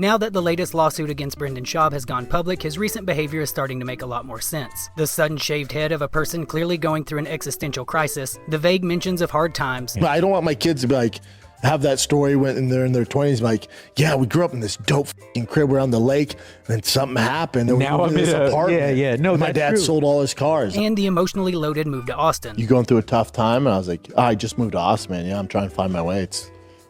Now that the latest lawsuit against Brendan Schaub has gone public, his recent behavior is starting to make a lot more sense. The sudden shaved head of a person clearly going through an existential crisis, the vague mentions of hard times. I don't want my kids to be like, have that story when they're in their 20s, like, yeah, we grew up in this dope crib around the lake, and something happened. And now I'm in this apartment. Yeah. No, my dad sold all his cars. And the emotionally loaded move to Austin. You going through a tough time? And I was like, I just moved to Austin, man. Yeah, I'm trying to find my way.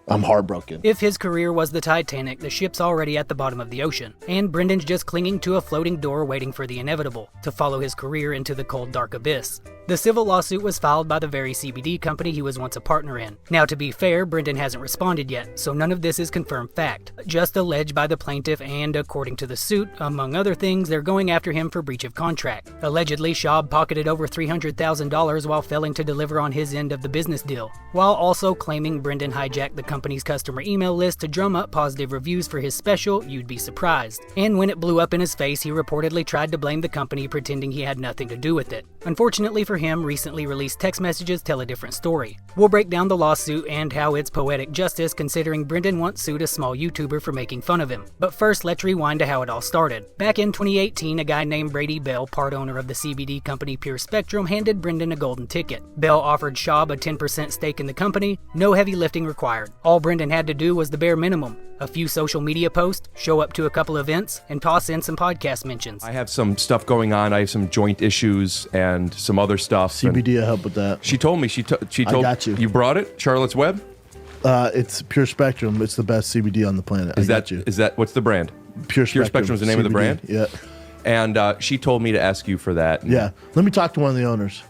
I'm heartbroken. If his career was the Titanic, the ship's already at the bottom of the ocean, and Brendan's just clinging to a floating door waiting for the inevitable, to follow his career into the cold, dark abyss. The civil lawsuit was filed by the very CBD company he was once a partner in. Now, to be fair, Brendan hasn't responded yet, so none of this is confirmed fact, just alleged by the plaintiff, and according to the suit, among other things, they're going after him for breach of contract. Allegedly, Schaub pocketed over $300,000 while failing to deliver on his end of the business deal, while also claiming Brendan hijacked the company's customer email list to drum up positive reviews for his special, You'd Be Surprised. And when it blew up in his face, he reportedly tried to blame the company, pretending he had nothing to do with it. Unfortunately for him, recently released text messages tell a different story. We'll break down the lawsuit and how it's poetic justice, considering Brendan once sued a small YouTuber for making fun of him. But first, let's rewind to how it all started. Back in 2018, a guy named Brady Bell, part owner of the CBD company Pure Spectrum, handed Brendan a golden ticket. Bell offered Schaub a 10% stake in the company, no heavy lifting required. All Brendan had to do was the bare minimum: a few social media posts, show up to a couple events, and toss in some podcast mentions. I have some stuff going on. I have some joint issues and some other stuff. CBD will help with that. She told me. She told. I got you. You brought it, Charlotte's Web. It's Pure Spectrum. It's the best CBD on the planet. Is that what's the brand? Pure Spectrum. Pure Spectrum is the name CBD. of the brand. Yeah. And she told me to ask you for that. Yeah. Let me talk to one of the owners.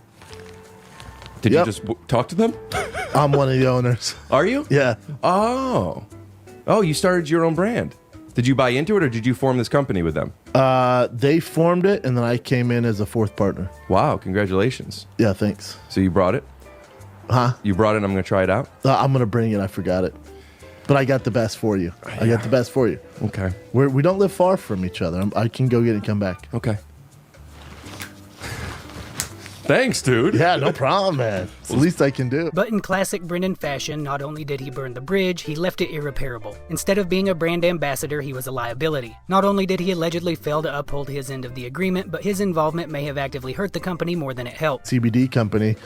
Did you just talk to them? I'm one of the owners. Are you? Yeah. Oh, you started your own brand. Did you buy into it, or did you form this company with them? They formed it, and then I came in as a fourth partner. Wow, congratulations. Yeah, thanks. So you brought it? Huh? You brought it, and I'm going to try it out? I'm going to bring it. I forgot it. But I got the best for you. I got the best for you. Okay. We don't live far from each other. I can go get it and come back. Okay. Thanks, dude. Yeah, no problem, man. It's the least I can do. But in classic Brendan fashion, not only did he burn the bridge, he left it irreparable. Instead of being a brand ambassador, he was a liability. Not only did he allegedly fail to uphold his end of the agreement, but his involvement may have actively hurt the company more than it helped. CBD company,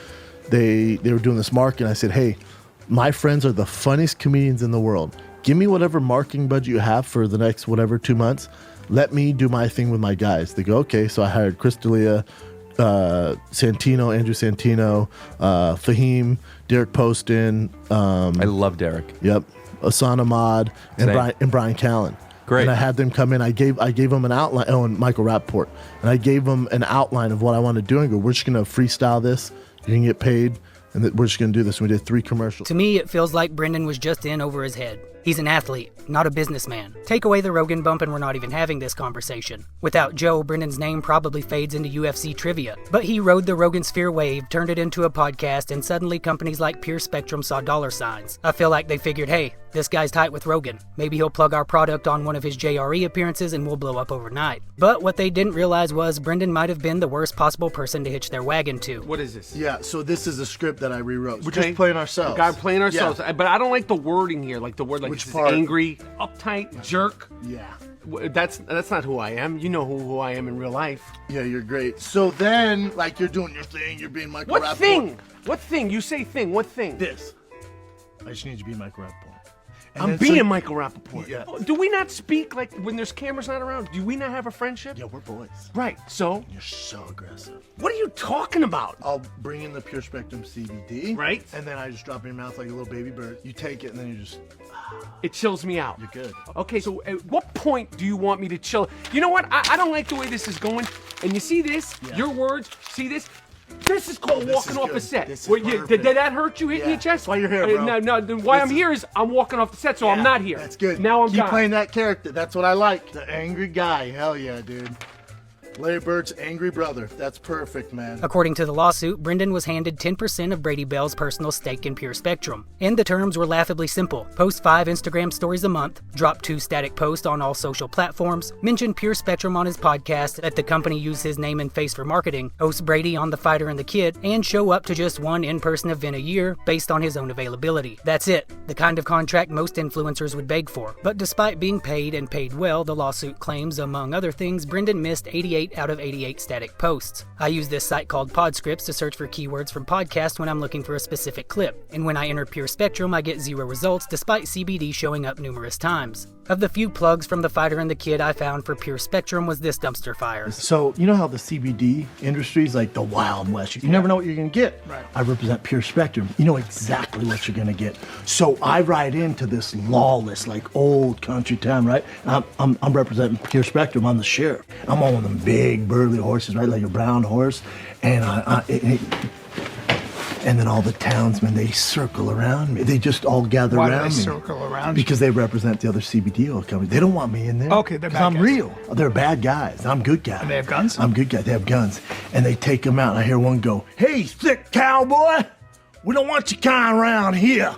they were doing this marketing. I said, hey, my friends are the funniest comedians in the world. Give me whatever marketing budget you have for the next 2 months. Let me do my thing with my guys. They go, okay. So I hired Chris D'Elia, Andrew Santino, Fahim, Derek Poston. I love Derek. Yep. Asana Ahmad and Brian Callen. Great. And I had them come in. I gave them an outline. Oh, and Michael Rappaport. And I gave them an outline of what I wanted to do and go, we're just going to freestyle this. You can get paid. And we're just going to do this. We did 3 commercials. To me, it feels like Brendan was just in over his head. He's an athlete, not a businessman. Take away the Rogan bump and we're not even having this conversation. Without Joe, Brendan's name probably fades into UFC trivia. But he rode the Rogan Sphere wave, turned it into a podcast, and suddenly companies like Pure Spectrum saw dollar signs. I feel like they figured, hey, this guy's tight with Rogan. Maybe he'll plug our product on one of his JRE appearances and we'll blow up overnight. But what they didn't realize was Brendan might have been the worst possible person to hitch their wagon to. What is this? Yeah, so this is a script that I rewrote. We're Okay. just playing ourselves. Okay, I'm playing ourselves. Yeah. But I don't like the wording here. Like the word, like Which this is part? angry, uptight, jerk. Yeah. That's not who I am. You know who I am in real life. Yeah, you're great. So then, like, you're doing your thing. You're being Michael Rappaport. What thing? What thing? You say thing. What thing? This. I just need you to be Michael Rappaport. And I'm then being so- Michael Rappaport. Yeah. Do we not speak like when there's cameras not around? Do we not have a friendship? Yeah, we're boys. Right. So, You're so aggressive. what are you talking about? I'll bring in the Pure Spectrum CBD. Right. And then I just drop it in your mouth like a little baby bird. You take it and then you just, It chills me out. you're good. Okay, so at what point do you want me to chill? You know what? I don't like the way this is going. And you see this? Yeah. Your words? See this? This is called this walking is off good. the set. This is Did perfect. that hurt you hitting Yeah. your chest? That's why you're here, bro. No, why I'm This is- here is I'm walking off the set, so I'm not here. That's good. Now I'm Keep gone. playing that character. That's what I like. The angry guy. Hell yeah, dude. Larry Bird's angry brother. That's perfect, man. According to the lawsuit, Brendan was handed 10% of Brady Bell's personal stake in Pure Spectrum, and the terms were laughably simple. Post 5 Instagram stories a month, drop 2 static posts on all social platforms, mention Pure Spectrum on his podcast, let the company use his name and face for marketing, host Brady on The Fighter and the Kid, and show up to just one in-person event a year based on his own availability. That's it, the kind of contract most influencers would beg for. But despite being paid and paid well, the lawsuit claims, among other things, Brendan missed 88 out of 88 static posts. I use this site called Podscripts to search for keywords from podcasts when I'm looking for a specific clip, and when I enter Pure Spectrum I get 0 results despite CBD showing up numerous times. Of the few plugs from The Fighter and the Kid I found for Pure Spectrum was this dumpster fire. So, you know how the CBD industry is like the Wild West? You never know what you're going to get. Right. I represent Pure Spectrum. You know exactly what you're going to get. So I ride into this lawless, like old country town, right? I'm representing Pure Spectrum. I'm the sheriff. I'm on one of them big burly horses, right? Like a brown horse. And and then all the townsmen, they circle around me. They just all gather around me. Why do they circle around you? Because they represent the other CBD oil companies. They don't want me in there. Okay, they're bad I'm guys. real. They're bad guys. I'm good guy. And they have guns? I'm good guy. They have guns. And they take them out. And I hear one go, "Hey, sick cowboy, we don't want your kind around here."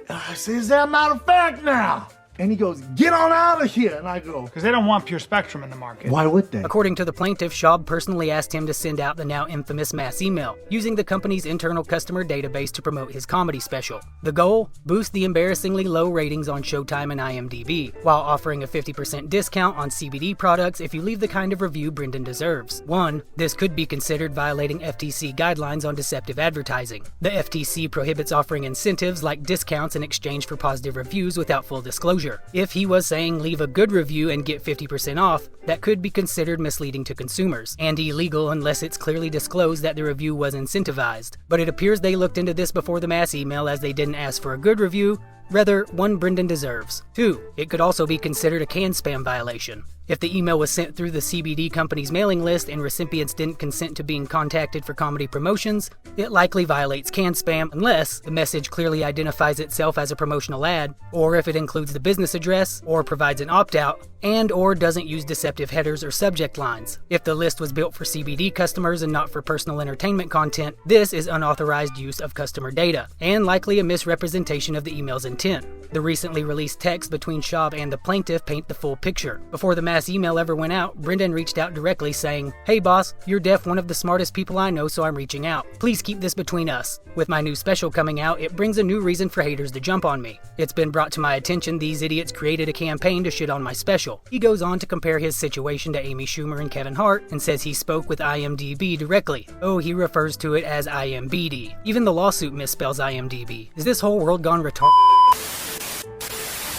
And I say, "Is that a matter of fact now?" And he goes, "Get on out of here." And I go, Because they don't want Pure Spectrum in the market. "Why would they?" According to the plaintiff, Schaub personally asked him to send out the now infamous mass email, using the company's internal customer database to promote his comedy special. The goal? Boost the embarrassingly low ratings on Showtime and IMDb, while offering a 50% discount on CBD products if you leave the kind of review Brendan deserves. 1. This could be considered violating FTC guidelines on deceptive advertising. The FTC prohibits offering incentives like discounts in exchange for positive reviews without full disclosure. If he was saying leave a good review and get 50% off, that could be considered misleading to consumers, and illegal unless it's clearly disclosed that the review was incentivized. But it appears they looked into this before the mass email, as they didn't ask for a good review, rather one Brendan deserves. 2. It could also be considered a can spam violation. If the email was sent through the CBD company's mailing list and recipients didn't consent to being contacted for comedy promotions, it likely violates can spam unless the message clearly identifies itself as a promotional ad, or if it includes the business address, or provides an opt-out, and or doesn't use deceptive headers or subject lines. If the list was built for CBD customers and not for personal entertainment content, this is unauthorized use of customer data, and likely a misrepresentation of the email's intent. The recently released text between Schaub and the plaintiff paint the full picture. Before the mass email ever went out, Brendan reached out directly saying, "Hey boss, you're deaf one of the smartest people I know, so I'm reaching out. Please keep this between us. With my new special coming out, it brings a new reason for haters to jump on me. It's been brought to my attention these idiots created a campaign to shit on my special." He goes on to compare his situation to Amy Schumer and Kevin Hart and says he spoke with IMDb directly. Oh, he refers to it as IMBD. Even the lawsuit misspells IMDb. Is this whole world gone retarded?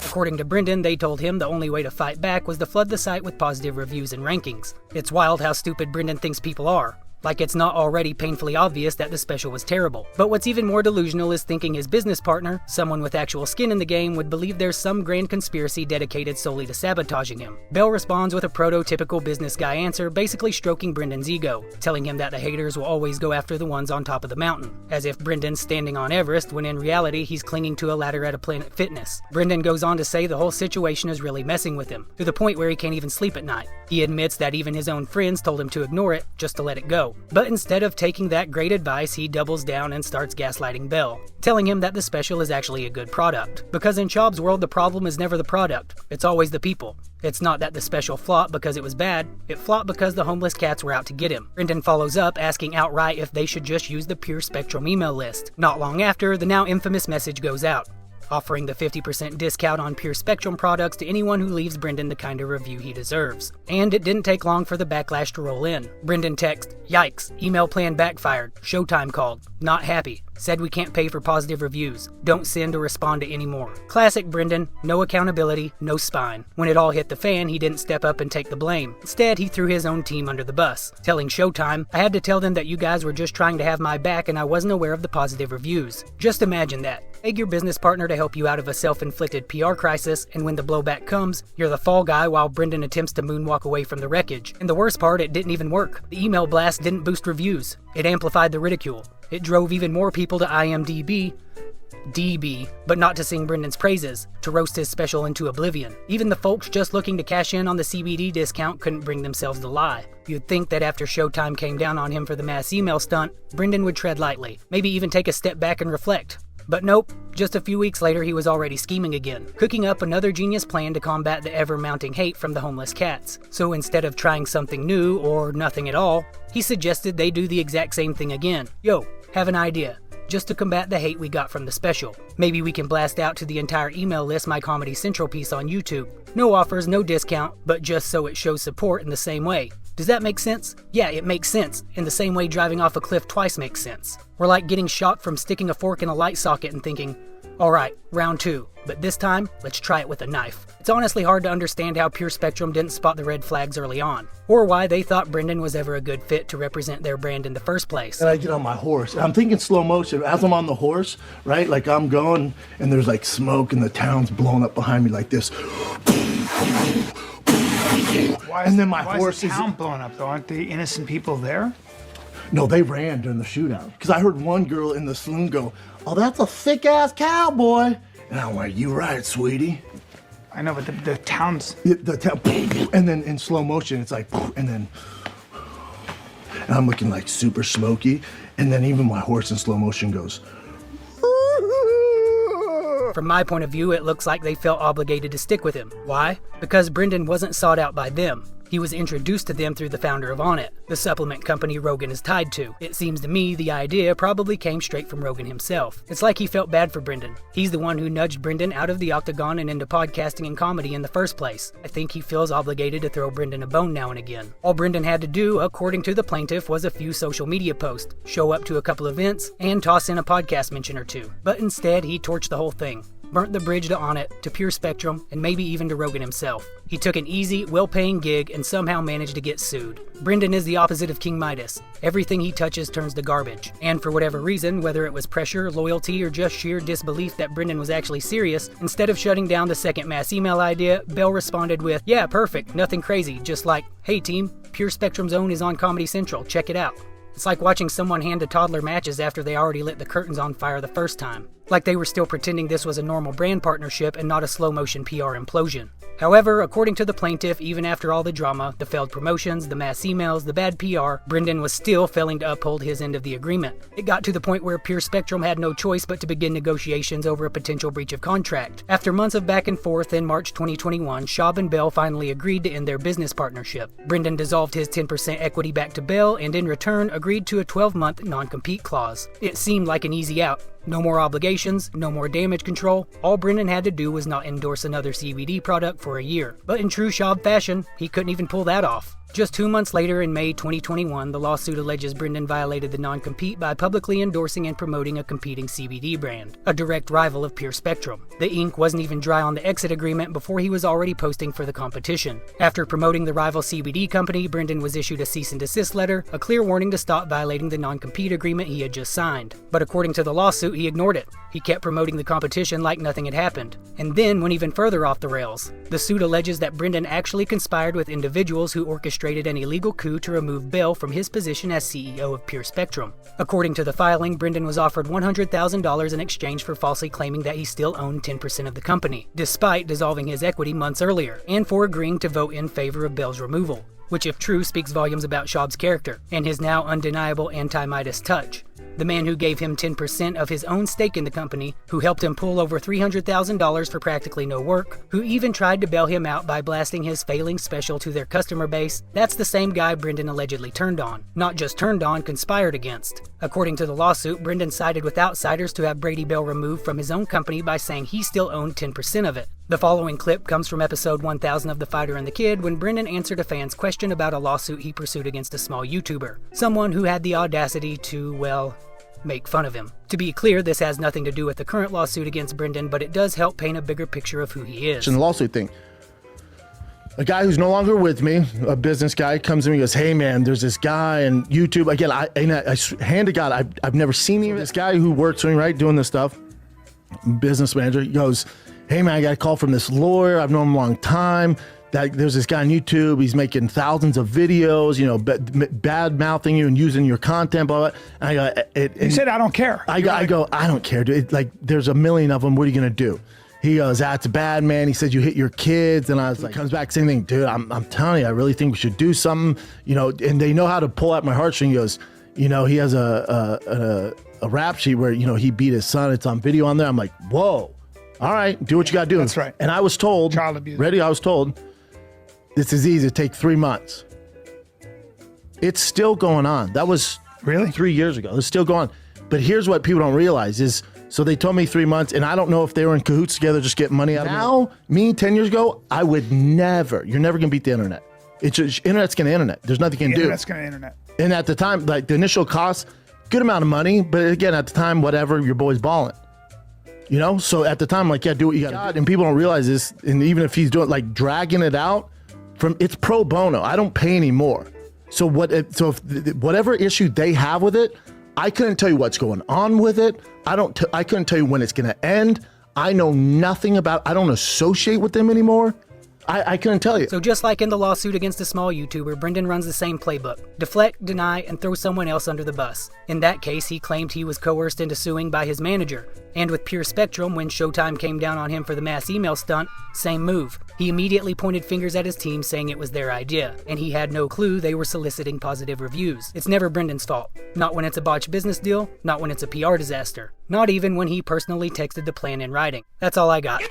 According to Brendan, they told him the only way to fight back was to flood the site with positive reviews and rankings. It's wild how stupid Brendan thinks people are. Like it's not already painfully obvious that the special was terrible. But what's even more delusional is thinking his business partner, someone with actual skin in the game, would believe there's some grand conspiracy dedicated solely to sabotaging him. Bell responds with a prototypical business guy answer, basically stroking Brendan's ego, telling him that the haters will always go after the ones on top of the mountain, as if Brendan's standing on Everest when in reality he's clinging to a ladder at a Planet Fitness. Brendan goes on to say the whole situation is really messing with him, to the point where he can't even sleep at night. He admits that even his own friends told him to ignore it, just to let it go. But instead of taking that great advice, he doubles down and starts gaslighting Bell, telling him that the special is actually a good product. Because in Schaub's world, the problem is never the product, it's always the people. It's not that the special flopped because it was bad, it flopped because the homeless cats were out to get him. Brendan follows up asking outright if they should just use the Pure Spectrum email list. Not long after, the now infamous message goes out, offering the 50% discount on Pure Spectrum products to anyone who leaves Brendan the kind of review he deserves. And it didn't take long for the backlash to roll in. Brendan text, "Yikes, email plan backfired, Showtime called, not happy, said we can't pay for positive reviews, don't send or respond to any more." Classic Brendan, no accountability, no spine. When it all hit the fan, he didn't step up and take the blame. Instead, he threw his own team under the bus, telling Showtime, "I had to tell them that you guys were just trying to have my back and I wasn't aware of the positive reviews." Just imagine that. Beg your business partner to help you out of a self-inflicted PR crisis, and when the blowback comes, you're the fall guy while Brendan attempts to moonwalk away from the wreckage. And the worst part, it didn't even work. The email blast didn't boost reviews. It amplified the ridicule. It drove even more people to IMDb, DB, but not to sing Brendan's praises, to roast his special into oblivion. Even the folks just looking to cash in on the CBD discount couldn't bring themselves to lie. You'd think that after Showtime came down on him for the mass email stunt, Brendan would tread lightly, maybe even take a step back and reflect. But nope, just a few weeks later he was already scheming again, cooking up another genius plan to combat the ever-mounting hate from the homeless cats. So instead of trying something new, or nothing at all, he suggested they do the exact same thing again. Yo, have an idea. Just to combat the hate we got from the special. Maybe we can blast out to the entire email list my Comedy Central piece on YouTube. No offers, no discount, but just so it shows support in the same way. Does that make sense? Yeah, it makes sense, in the same way driving off a cliff twice makes sense. We're like getting shocked from sticking a fork in a light socket and thinking, alright, round 2, but this time, let's try it with a knife. It's honestly hard to understand how Pure Spectrum didn't spot the red flags early on, or why they thought Brendan was ever a good fit to represent their brand in the first place. And I get on my horse, and I'm thinking slow motion. As I'm on the horse, right, like I'm going, and there's like smoke, and the town's blowing up behind me like this. And then my horse is the town blowing up though? Aren't the innocent people there? No, they ran during the shootout. Because I heard one girl in the saloon go, "Oh, that's a thick-ass cowboy." And I'm like, "You right, sweetie." I know, but the town's... The town, and then in slow motion, it's like, and then... And I'm looking like super smoky. And then even my horse in slow motion goes... From my point of view, it looks like they felt obligated to stick with him. Why? Because Brendan wasn't sought out by them. He was introduced to them through the founder of Onnit, the supplement company Rogan is tied to. It seems to me the idea probably came straight from Rogan himself. It's like he felt bad for Brendan. He's the one who nudged Brendan out of the octagon and into podcasting and comedy in the first place. I think he feels obligated to throw Brendan a bone now and again. All Brendan had to do, according to the plaintiff, was a few social media posts, show up to a couple events, and toss in a podcast mention or two. But instead, he torched the whole thing. Burnt the bridge to Onnit, to Pure Spectrum, and maybe even to Rogan himself. He took an easy, well-paying gig and somehow managed to get sued. Brendan is the opposite of King Midas. Everything he touches turns to garbage. And for whatever reason, whether it was pressure, loyalty, or just sheer disbelief that Brendan was actually serious, instead of shutting down the second mass email idea, Bell responded with, "Yeah, perfect, nothing crazy, just like, hey team, Pure Spectrum's own is on Comedy Central, check it out." It's like watching someone hand a toddler matches after they already lit the curtains on fire the first time. Like they were still pretending this was a normal brand partnership and not a slow-motion PR implosion. However, according to the plaintiff, even after all the drama, the failed promotions, the mass emails, the bad PR, Brendan was still failing to uphold his end of the agreement. It got to the point where Pure Spectrum had no choice but to begin negotiations over a potential breach of contract. After months of back and forth, in March 2021, Schaub and Bell finally agreed to end their business partnership. Brendan dissolved his 10% equity back to Bell and in return agreed to a 12-month non-compete clause. It seemed like an easy out. No more obligations, no more damage control. All Brendan had to do was not endorse another CBD product for a year. But in true Schaub fashion, he couldn't even pull that off. Just 2 months later, in May 2021, the lawsuit alleges Brendan violated the non-compete by publicly endorsing and promoting a competing CBD brand, a direct rival of Pure Spectrum. The ink wasn't even dry on the exit agreement before he was already posting for the competition. After promoting the rival CBD company, Brendan was issued a cease and desist letter, a clear warning to stop violating the non-compete agreement he had just signed. But according to the lawsuit, he ignored it. He kept promoting the competition like nothing had happened, and then went even further off the rails. The suit alleges that Brendan actually conspired with individuals who orchestrated an illegal coup to remove Bell from his position as CEO of Pure Spectrum. According to the filing, Brendan was offered $100,000 in exchange for falsely claiming that he still owned 10% of the company, despite dissolving his equity months earlier, and for agreeing to vote in favor of Bell's removal, which if true speaks volumes about Schaub's character, and his now undeniable anti-Midas touch. The man who gave him 10% of his own stake in the company, who helped him pull over $300,000 for practically no work, who even tried to bail him out by blasting his failing special to their customer base, that's the same guy Brendan allegedly turned on. Not just turned on, conspired against. According to the lawsuit, Brendan sided with outsiders to have Brady Bell removed from his own company by saying he still owned 10% of it. The following clip comes from episode 1000 of The Fighter and the Kid when Brendan answered a fan's question about a lawsuit he pursued against a small YouTuber, someone who had the audacity to, well, make fun of him. To be clear, this has nothing to do with the current lawsuit against Brendan, but it does help paint a bigger picture of who he is. In the lawsuit thing, a guy who's no longer with me, a business guy, comes to me and goes, "Hey man, there's this guy on YouTube." Again, I hand to God, I've never seen him. This guy who works for me, right, doing this stuff, business manager, he goes, "Hey man, I got a call from this lawyer. I've known him a long time. that there's this guy on YouTube. He's making thousands of videos, you know, bad mouthing you and using your content, blah, blah. And I go, You said, I don't care. I go, I don't care, dude. Like, there's a million of them. What are you going to do? He goes, that's bad, man. He said, you hit your kids. And I was like, comes back, same thing. Dude, I'm telling you, I really think we should do something, you know, and they know how to pull at my heartstring. He goes, you know, he has a rap sheet where, you know, he beat his son. It's on video on there. I'm like, whoa, all right, do what you got to do. That's right. And I was told, Child abuse. I was told, this is easy, take 3 months. It's still going on. That was Really? 3 years ago. It's still going on. But here's what people don't realize is, so they told me 3 months, and I don't know if they were in cahoots together just getting money out of me. Now, me 10 years ago, I would never, you're never going to beat the internet. It's just, internet's going to internet. There's nothing you can do. Internet's going to internet. And at the time, like the initial cost, good amount of money, but again, at the time, whatever, your boy's balling. You know? So at the time, like, yeah, do what you got to do. And people don't realize this, and even if he's doing, like, dragging it out, it's pro bono. I don't pay anymore. So whatever issue they have with it, I couldn't tell you what's going on with it. I couldn't tell you when it's going to end. I know nothing about, I don't associate with them anymore. I couldn't tell you. So just like in the lawsuit against a small YouTuber, Brendan runs the same playbook. Deflect, deny, and throw someone else under the bus. In that case, he claimed he was coerced into suing by his manager. And with Pure Spectrum, when Showtime came down on him for the mass email stunt, same move. He immediately pointed fingers at his team, saying it was their idea, and he had no clue they were soliciting positive reviews. It's never Brendan's fault. Not when it's a botched business deal, not when it's a PR disaster. Not even when he personally texted the plan in writing. That's all I got.